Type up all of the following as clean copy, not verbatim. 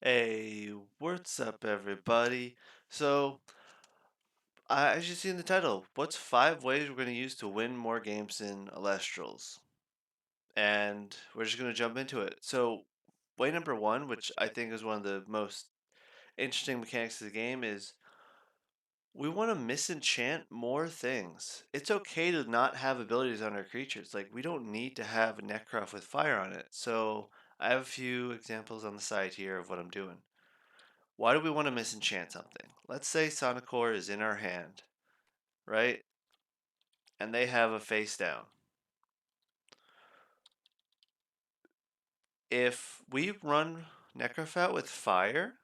Hey, what's up, everybody? So, as you see in the title, what's 5 ways we're going to use to win more games in ELESTRALS? And we're just going to jump into it. So, way number one, which I think is one of the most interesting mechanics of the game, is we want to misenchant more things. It's okay to not have abilities on our creatures. Like, we don't need to have a Necrof with fire on it. So, I have a few examples on the side here of what I'm doing. Why do we want to misenchant something? Let's say Sonicor is in our hand, right? And they have a face down. If we run Necrofat with fire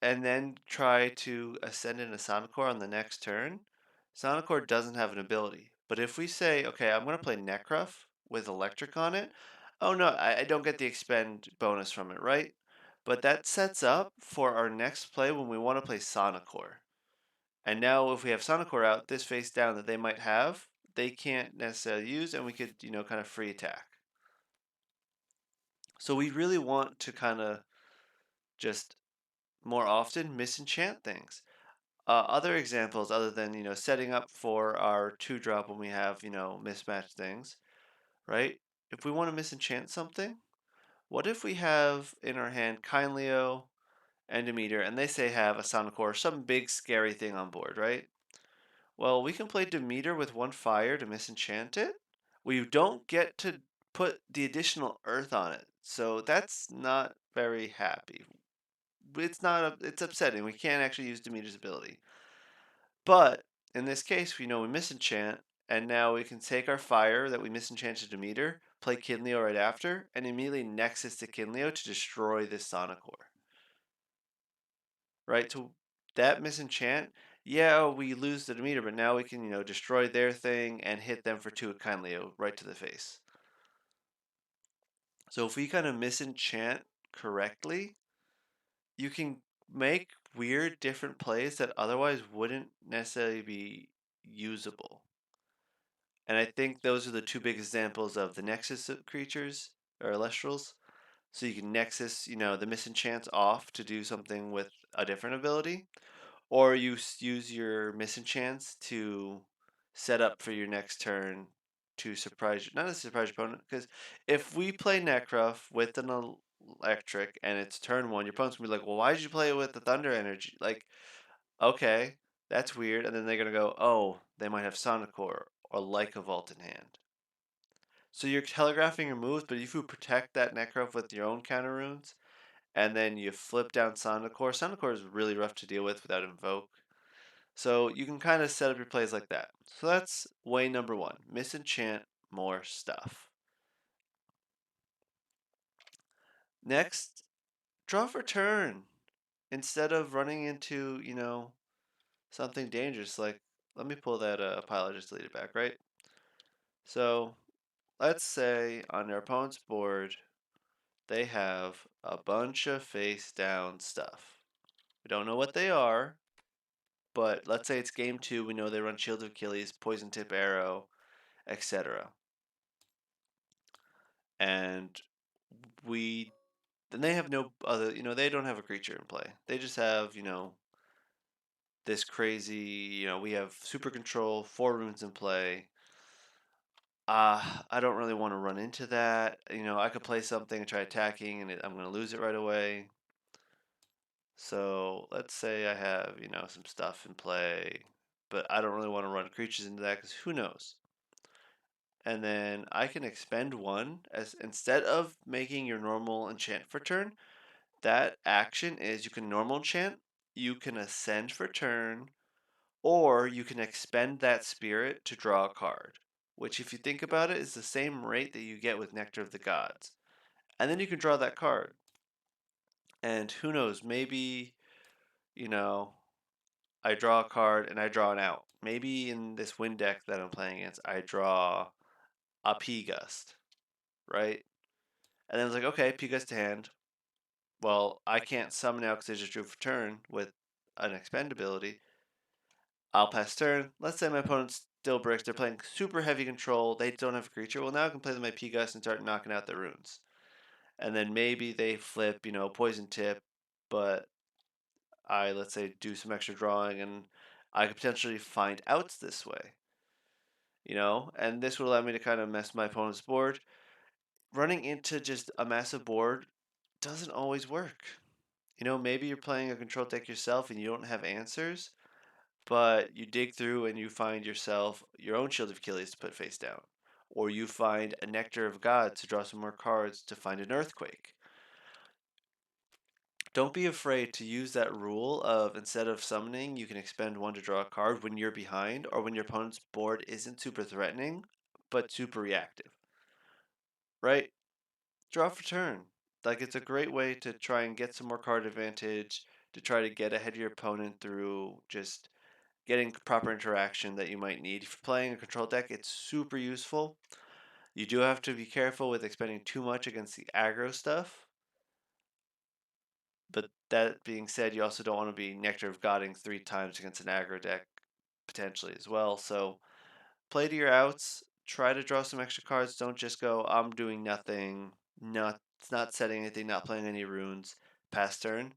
and then try to ascend in a Sonicor on the next turn, Sonicor doesn't have an ability. But if we say, okay, I'm going to play Necrof with electric on it, oh no, I don't get the expend bonus from it, right? But that sets up for our next play when we want to play Sonicor. And now if we have Sonicor out, this face down that they might have, they can't necessarily use, and we could, kind of free attack. So we really want to kind of just more often misenchant things. Other examples, other than, setting up for our 2-drop when we have, mismatched things, right? If we want to misenchant something, what if we have in our hand Kindleo and Demeter, and they say have a Sonicor, some big scary thing on board, right? Well, we can play Demeter with 1 fire to misenchant it. We don't get to put the additional earth on it, so that's not very happy. It's upsetting. We can't actually use Demeter's ability. But in this case, we misenchant, and now we can take our fire that we misenchanted Demeter, play Kinleo right after, and immediately Nexus to Kinleo to destroy this Sonicor. Right? So that misenchant, yeah, we lose the Demeter, but now we can, destroy their thing and hit them for 2 at Kindleo right to the face. So if we kind of misenchant correctly, you can make weird different plays that otherwise wouldn't necessarily be usable. And I think those are the two big examples of the Nexus creatures or Elestrals. So you can Nexus, the misenchants off to do something with a different ability, or you use your misenchants to set up for your next turn to surprise, not a surprise opponent, because if we play Necrof with an electric and it's turn one, your opponent's gonna be like, well, why did you play it with the thunder energy? Like, okay, that's weird. And then they're gonna go, oh, they might have Sonicor or like a Vault in hand. So you're telegraphing your moves, but if you protect that Necrof with your own counter runes, and then you flip down Sonicor, Sonicor is really rough to deal with without Invoke. So you can kind of set up your plays like that. So that's way number one. Misenchant more stuff. Next, draw for turn. Instead of running into, something dangerous, like, let me pull that pile I just deleted back, right? So let's say on their opponent's board, they have a bunch of face down stuff. We don't know what they are, but let's say it's game two, we know they run Shield of Achilles, Poison Tip Arrow, etc. And we then they have no other, they don't have a creature in play. They just have, this crazy, we have super control, 4 runes in play. I don't really want to run into that. I could play something and try attacking, and I'm going to lose it right away. So let's say I have, some stuff in play, but I don't really want to run creatures into that because who knows? And then I can expend 1 as instead of making your normal enchant for turn. That action is you can normal enchant, you can ascend for turn, or you can expend that spirit to draw a card, which, if you think about it, is the same rate that you get with Nectar of the Gods. And then you can draw that card. And who knows, maybe, you know, I draw a card and I draw an out. Maybe in this wind deck that I'm playing against, I draw a P Gust, right? And then it's like, okay, P Gust to hand. Well, I can't summon now because I just drew for turn with an expend ability. I'll pass turn. Let's say my opponent's still bricks. They're playing super heavy control. They don't have a creature. Well, now I can play them my P Gust and start knocking out their runes. and then maybe they flip, poison tip, but I, let's say, do some extra drawing, and I could potentially find outs this way, and this would allow me to kind of mess my opponent's board. Running into just a massive board doesn't always work. Maybe you're playing a control deck yourself and you don't have answers, but you dig through and you find yourself your own Shield of Achilles to put face down. Or you find a Nectar of God to draw some more cards to find an Earthquake. Don't be afraid to use that rule of instead of summoning, you can expend one to draw a card when you're behind or when your opponent's board isn't super threatening, but super reactive. Right? Draw for turn. Like, it's a great way to try and get some more card advantage, to try to get ahead of your opponent through just getting proper interaction that you might need. If you're playing a control deck, it's super useful. You do have to be careful with expending too much against the aggro stuff. But that being said, you also don't want to be Nectar of Godding 3 times against an aggro deck, potentially as well. So play to your outs. Try to draw some extra cards. Don't just go, I'm doing nothing, not setting anything, not playing any runes, pass turn.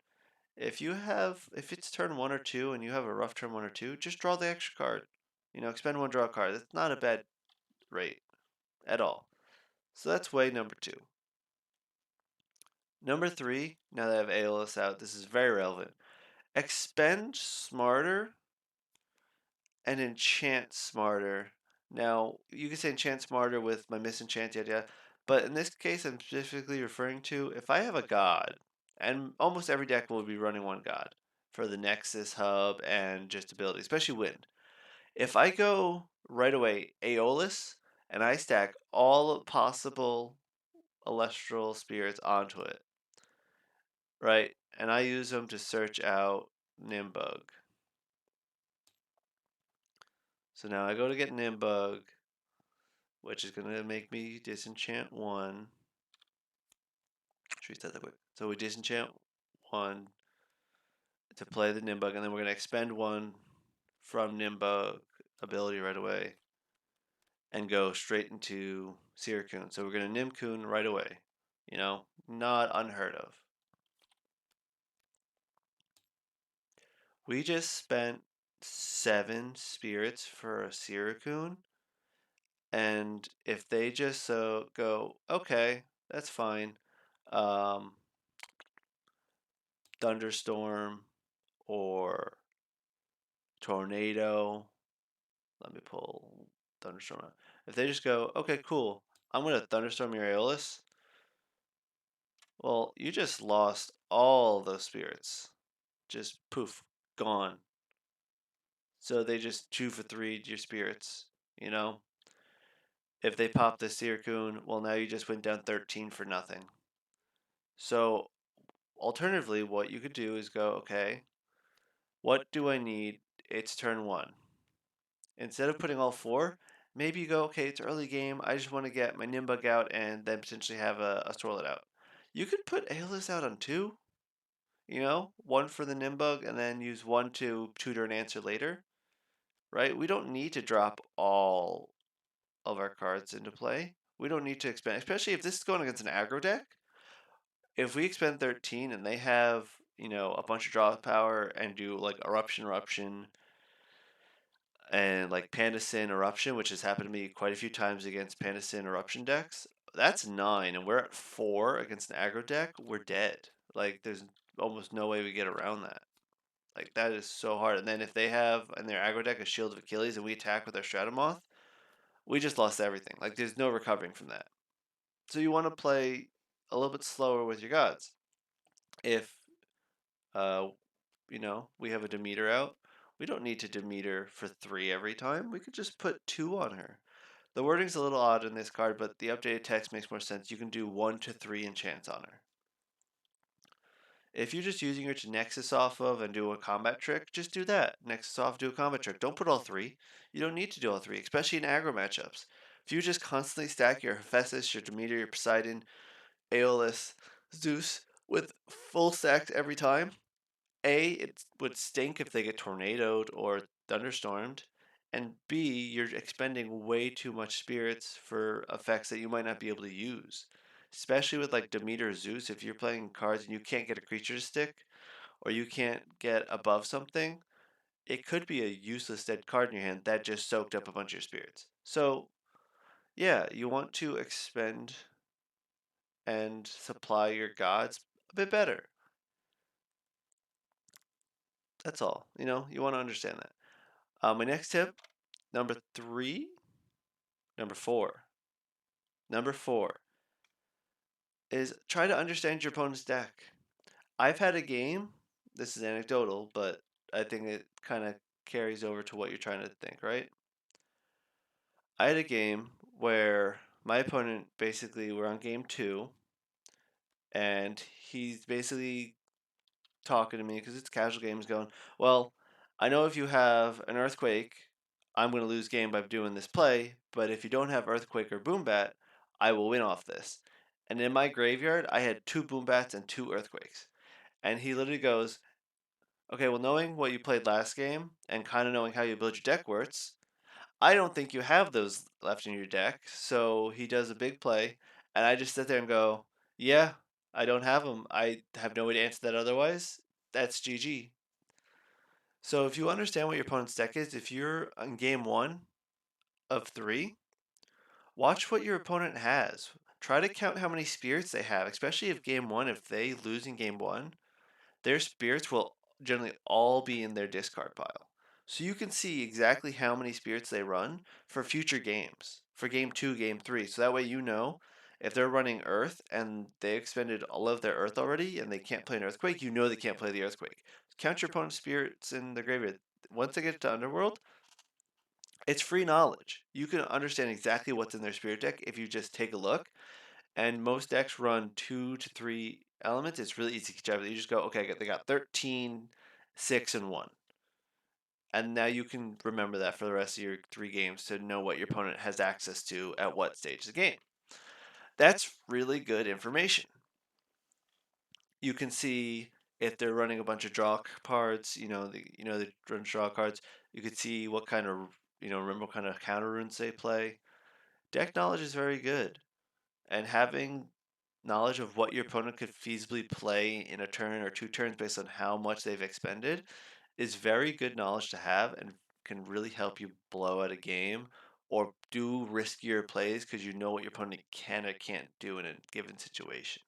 If it's turn 1 or 2 and you have a rough turn 1 or 2, just draw the extra card. Expend one, draw a card. That's not a bad rate at all. So that's way number 2. Number 3, now that I have ALS out, this is very relevant. Expend smarter and enchant smarter. Now, you can say enchant smarter with my misenchant, yada yada, but in this case, I'm specifically referring to if I have a god, and almost every deck will be running one god for the Nexus hub and just ability, especially wind. If I go right away Aeolus and I stack all possible Elestral spirits onto it, right, and I use them to search out Nimbug. So now I go to get Nimbug, which is going to make me disenchant 1. Should we set that quick? So we disenchant 1 to play the Nimbug, and then we're going to expend 1 from Nimbug ability right away and go straight into Sirikun. So we're going to Nimkun right away. Not unheard of. We just spent 7 spirits for a Sirikun, and if they just go, okay, that's fine. Um, Thunderstorm or Tornado. Let me pull Thunderstorm out. If they just go, okay, cool, I'm going to Thunderstorm your Aeolus, well, you just lost all those spirits. Just poof, gone. So they just 2 for 3 your spirits, you know? If they pop the Sirikun, well, now you just went down 13 for nothing. So, alternatively, what you could do is go, okay, what do I need? It's turn 1. Instead of putting all 4, maybe you go, okay, it's early game. I just want to get my Nimbug out and then potentially have a Swirl It out. You could put Aeolus out on 2, 1 for the Nimbug and then use 1 to tutor an answer later, right? We don't need to drop all of our cards into play. We don't need to expend, especially if this is going against an aggro deck. If we expend 13 and they have, a bunch of draw power and do like eruption, and like Pandasin Eruption, which has happened to me quite a few times against Pandasin Eruption decks, that's 9, and we're at 4 against an aggro deck, we're dead. Like, there's almost no way we get around that. Like, that is so hard. And then if they have in their aggro deck a Shield of Achilles and we attack with our Stratomoth, we just lost everything. Like, there's no recovering from that. So you want to play a little bit slower with your gods. If, uh, we have a Demeter out, we don't need to Demeter for 3 every time. We could just put 2 on her. The wording's a little odd in this card, but the updated text makes more sense. You can do 1 to 3 enchants on her. If you're just using her to Nexus off of and do a combat trick, just do that. Nexus off, do a combat trick. Don't put all 3. You don't need to do all 3, especially in aggro matchups. If you just constantly stack your Hephaestus, your Demeter, your Poseidon, Aeolus, Zeus with full stacks every time, A, it would stink if they get tornadoed or thunderstormed, and B, you're expending way too much spirits for effects that you might not be able to use. especially with like Demeter or Zeus. If you're playing cards and you can't get a creature to stick, or you can't get above something, it could be a useless dead card in your hand that just soaked up a bunch of your spirits. So, yeah, you want to expend and supply your gods a bit better. That's all. You want to understand that. My next tip, number three, number four. Number four is try to understand your opponent's deck. I've had a game, this is anecdotal, but I think it kind of carries over to what you're trying to think, right? I had a game where my opponent basically, we're on game two, and he's basically talking to me because it's a casual game. He's going, well, I know if you have an earthquake, I'm going to lose game by doing this play, but if you don't have earthquake or boom bat, I will win off this. And in my graveyard, I had two boom bats and two earthquakes. And he literally goes, okay, well, knowing what you played last game and kind of knowing how you build your deck works, I don't think you have those left in your deck. So he does a big play, and I just sit there and go, yeah, I don't have them. I have no way to answer that otherwise. That's GG. So if you understand what your opponent's deck is, if you're on game one of three, watch what your opponent has. Try to count how many spirits they have, especially if game one, if they lose in game one, their spirits will generally all be in their discard pile. So you can see exactly how many spirits they run for future games, for game two, game three. So that way you know if they're running Earth and they expended all of their Earth already and they can't play an Earthquake, you know they can't play the Earthquake. Count your opponent's spirits in the graveyard. Once they get to Underworld, it's free knowledge. You can understand exactly what's in their spirit deck if you just take a look, and most decks run 2 to 3 elements. It's really easy to keep track of. You just go, okay, they got 13, 6, and 1. And now you can remember that for the rest of your 3 games to know what your opponent has access to at what stage of the game. That's really good information. You can see if they're running a bunch of draw cards, they run draw cards. You could see what kind of, remember what kind of counter runes they play. Deck knowledge is very good. And having knowledge of what your opponent could feasibly play in a turn or 2 turns based on how much they've expended is very good knowledge to have and can really help you blow out a game or do riskier plays because you know what your opponent can or can't do in a given situation.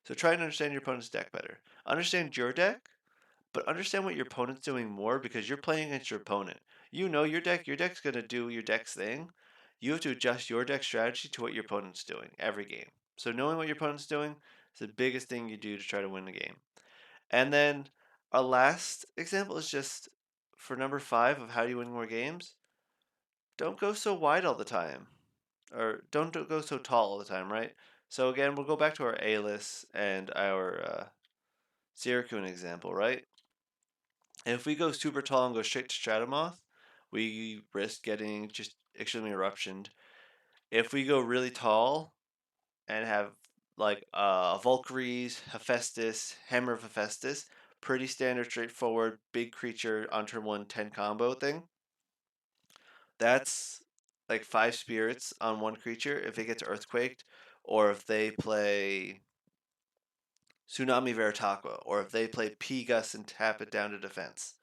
So try and understand your opponent's deck better. Understand your deck, but understand what your opponent's doing more because you're playing against your opponent. You know your deck's going to do your deck's thing. You have to adjust your deck strategy to what your opponent's doing every game. So knowing what your opponent's doing is the biggest thing you do to try to win the game. And then our last example is just for number 5 of how do you win more games. Don't go so wide all the time. Or don't go so tall all the time, right? So again, we'll go back to our A-list and our Syracuse example, right? And if we go super tall and go straight to Stratomoth, we risk getting just extremely eruptioned. If we go really tall and have like Valkyries, Hephaestus, Hammer of Hephaestus, pretty standard, straightforward, big creature on turn 1 10 combo thing. That's like 5 spirits on one creature if it gets earthquaked, or if they play Tsunami Veritaqua, or if they play P-Gus and tap it down to defense.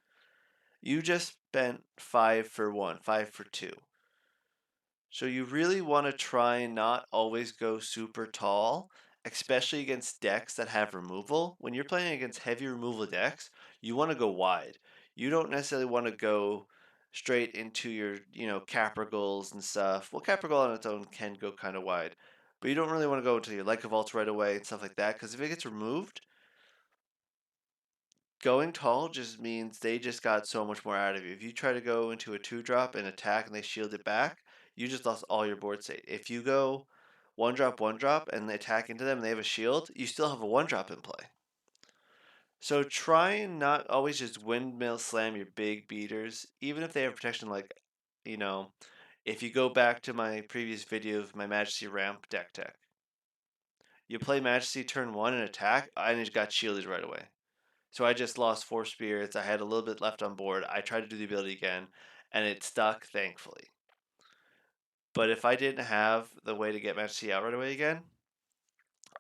You just spent 5 for 1, 5 for 2. So you really want to try and not always go super tall, especially against decks that have removal. When you're playing against heavy removal decks, you want to go wide. You don't necessarily want to go straight into your, Capragals and stuff. Well, Capragal on its own can go kind of wide, but you don't really want to go into your Leica Vaults right away and stuff like that, because if it gets removed, going tall just means they just got so much more out of you. If you try to go into a 2 drop and attack and they shield it back, you just lost all your board state. If you go 1 drop, and they attack into them and they have a shield, you still have a 1 drop in play. So try and not always just windmill slam your big beaters, even if they have protection. Like, you know, if you go back to my previous video of my Majesty ramp deck tech, you play Majesty turn 1 and attack, and it got shielded right away. So I just lost 4 spirits. I had a little bit left on board. I tried to do the ability again, and it stuck, thankfully. But if I didn't have the way to get Majesty out right away again,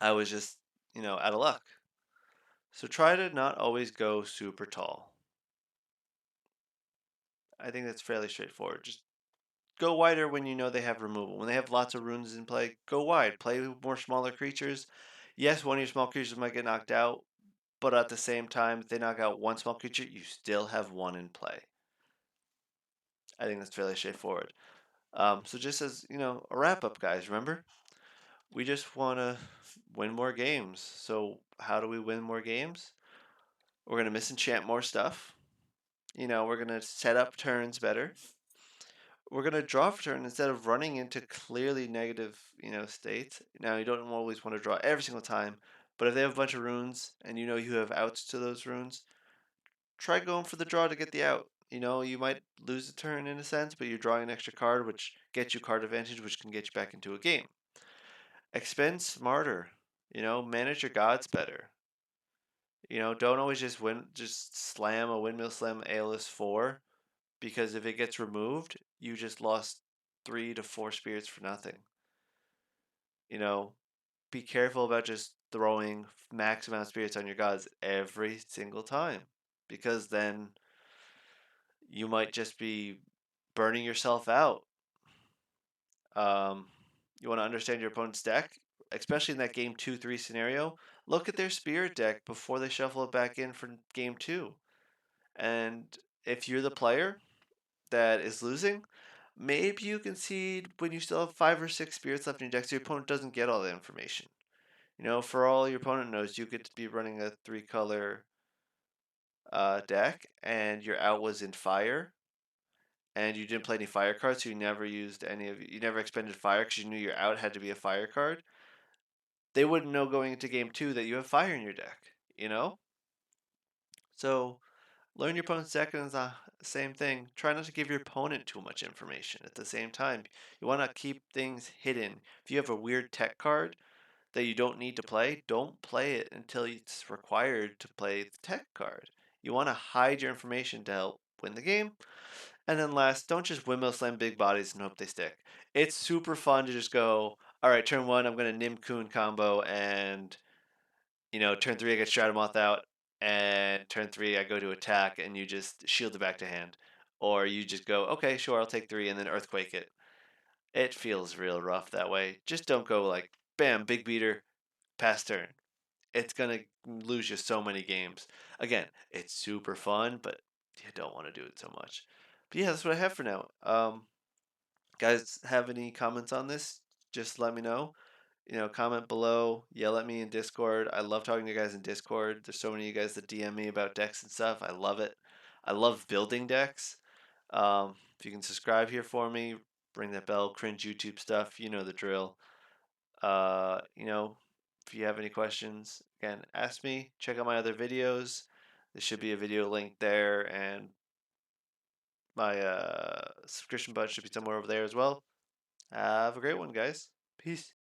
I was just, out of luck. So try to not always go super tall. I think that's fairly straightforward. Just go wider when you know they have removal. When they have lots of runes in play, go wide. Play more smaller creatures. Yes, one of your small creatures might get knocked out, but at the same time, if they knock out one small creature, you still have one in play. I think that's fairly straightforward. So just as a wrap up, guys. Remember, we just want to win more games. So how do we win more games? We're gonna misenchant more stuff. We're gonna set up turns better. We're gonna draw for turn instead of running into clearly negative, states. Now you don't always want to draw every single time, but if they have a bunch of runes and you have outs to those runes, try going for the draw to get the out. You might lose a turn in a sense, but you're drawing an extra card, which gets you card advantage, which can get you back into a game. Expend smarter. Manage your gods better. Don't always just slam a windmill slam ALS 4 because if it gets removed, you just lost 3 to 4 spirits for nothing. You know, be careful about just throwing max amount of spirits on your gods every single time because then you might just be burning yourself out. Um, you want to understand your opponent's deck, especially in that game 2-3 scenario. Look at their spirit deck before they shuffle it back in for game 2. And if you're the player that is losing, maybe you concede when you still have 5 or 6 spirits left in your deck so your opponent doesn't get all the information. For all your opponent knows, you could be running a 3-color deck and your out was in fire and you didn't play any fire cards, so you never expended fire because you knew your out had to be a fire card. They wouldn't know going into game 2 that you have fire in your deck, you know? So learn your opponent's deck and the same thing. Try not to give your opponent too much information at the same time. You want to keep things hidden. If you have a weird tech card that you don't need to play, don't play it until it's required to play the tech card. You want to hide your information to help win the game. And then last, don't just windmill slam big bodies and hope they stick. It's super fun to just go, all right, turn 1, I'm going to Nim Kun combo, and, turn 3, I get Stratamoth out, and turn 3, I go to attack, and you just shield it back to hand. Or you just go, okay, sure, I'll take 3, and then Earthquake it. It feels real rough that way. Just don't go like, bam, big beater, pass turn. It's gonna lose you so many games. Again, it's super fun, but you don't want to do it so much. But yeah, that's what I have for now. Guys, have any comments on this? Just let me know. Comment below, yell at me in Discord. I love talking to you guys in Discord. There's so many of you guys that DM me about decks and stuff. I love it. I love building decks. If you can subscribe here for me, ring that bell, cringe YouTube stuff, you know the drill. Uh, you know, if you have any questions, again, ask me. Check out my other videos. There should be a video link there, and my subscription button should be somewhere over there as well. Have a great one, guys. Peace.